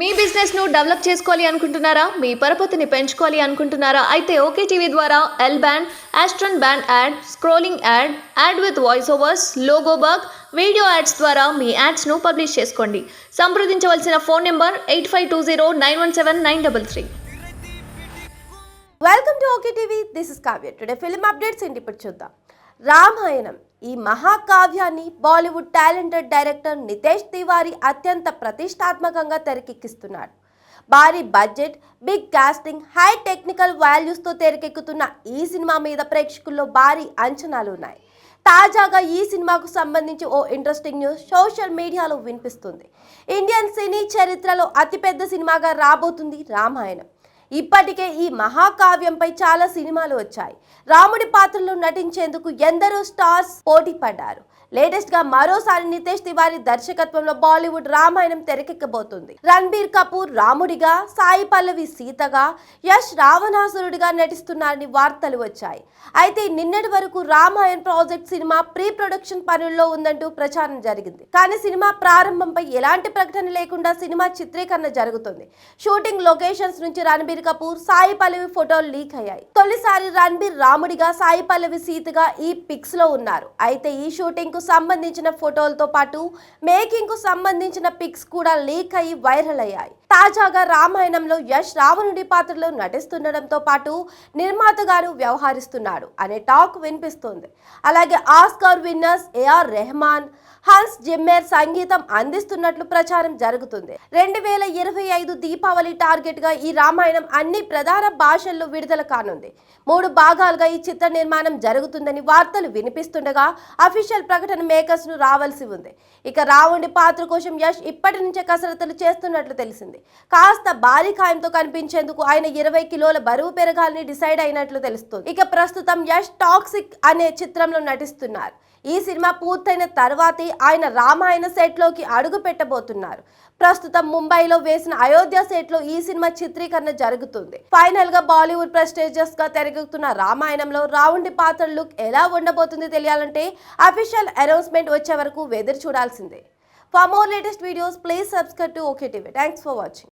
మీ business ను develop చేసుకోవాలి అనుకుంటున్నారా? మీ పరపతిని పెంచుకోవాలి అనుకుంటున్నారా? అయితే ఓకే టీవీ ద్వారా L band, aston band ad, scrolling ad, ad with voice overs, logo bug, video ads ద్వారా మీ యాడ్స్ ను పబ్లిష్ చేసుకోండి. సంప్రదించవలసిన phone number 8520917933. Welcome to OK TV. This is Kavya. Today film updates ఏంటి ఇప్పుడు చూద్దాం. రామాయణం ఈ మహాకావ్యాన్ని Bollywood talented director Nitesh Tiwari అత్యంత ప్రతిష్టాత్మకంగా తెరకెక్కిస్తున్నాడు. భారీ budget, big casting, high technical వాల్యూస్తో తెరకెక్కుతున్న ఈ సినిమా మీద ప్రేక్షకుల్లో భారీ అంచనాలు ఉన్నాయి. తాజాగా ఈ సినిమాకు సంబంధించి ఓ ఇంట్రెస్టింగ్ న్యూస్ సోషల్ మీడియాలో వినిపిస్తుంది. ఇండియన్ సినీ చరిత్రలో అతిపెద్ద సినిమాగా రాబోతుంది రామాయణం. ఇప్పటికే ఈ మహాకావ్యంపై చాలా సినిమాలు వచ్చాయి. రాముడి పాత్రలో నటించేందుకు ఎందరో స్టార్స్ పోటీ పడ్డారు. లేటెస్ట్ గా మరోసారి నితేష్ తివారీ దర్శకత్వంలో బాలీవుడ్ రామాయణం తెరకెక్కబోతుంది. రణబీర్ కపూర్ రాముడిగా, సాయి పల్లవి సీతగా, యష్ రావణాసురుడిగా నటిస్తున్నారని వార్తలు వచ్చాయి. అయితే నిన్నటి వరకు Ramayan project cinema pre production పనుల్లో ఉందంటూ ప్రచారం జరిగింది. కానీ సినిమా ప్రారంభంపై ఎలాంటి ప్రకటన లేకుండా సినిమా చిత్రీకరణ జరుగుతుంది. షూటింగ్ లొకేషన్స్ నుంచి రణబీర్ కపూర్, సాయి పల్లవి ఫోటోలు లీక్ అయ్యాయి. తొలిసారి రణబీర్ రాముడిగా, సాయి పల్లవి సీతగా ఈ పిక్స్ లో ఉన్నారు. అయితే ఈ షూటింగ్ కు సంబంధించిన ఫోటోలతో పాటు మేకింగ్ కు సంబంధించిన పిక్స్ కూడా లీక్ అయ్యి వైరల్ అయ్యాయి. తాజాగా రామాయణంలో యష్ రావణుడి పాత్రలో నటిస్తుండడంతో పాటు నిర్మాతగాను వ్యవహరిస్తున్నాడు అనే టాక్ వినిపిస్తోంది. అలాగే Oscar winners AR Rahman, Hans Zimmer సంగీతం అందిస్తున్నట్లు ప్రచారం జరుగుతుంది. 2025 దీపావళి టార్గెట్ గా ఈ రామాయణం అన్ని ప్రధాన భాషల్లో విడుదల కానుంది. 3 భాగాలుగా ఈ చిత్ర నిర్మాణం జరుగుతుందని వార్తలు వినిపిస్తుండగా అఫీషియల్ ప్రకటన మేకర్స్ ను రావాల్సి ఉంది. ఇక రావణుడి పాత్ర కోసం యష్ ఇప్పటి నుంచే కసరత్తులు చేస్తున్నట్లు తెలిసింది. కాస్త భారీ కాయంతో కనిపించేందుకు ఆయన 20 కిలోల బరువు పెరగాలని డిసైడ్ అయినట్లు తెలుస్తుంది. ఇక ప్రస్తుతం యష్ టాక్సిక్ అనే చిత్రంలో నటిస్తున్నారు. ఈ సినిమా పూర్తయిన తర్వాతే ఆయన రామాయణ సెట్ లోకి అడుగు పెట్టబోతున్నారు. ప్రస్తుతం ముంబైలో వేసిన అయోధ్య సెట్ లో ఈ సినిమా చిత్రీకరణ జరుగుతుంది. ఫైనల్ గా బాలీవుడ్ ప్రెస్టేజియస్ గా తెరకెక్కుతున్న రామాయణంలో రావణుడి పాత్ర లుక్ ఎలా ఉండబోతుంది తెలియాలంటే అఫీషియల్ అనౌన్స్మెంట్ వచ్చే వరకు ఎదురు చూడాల్సిందే. For more latest videos please subscribe to OK TV. Thanks for watching.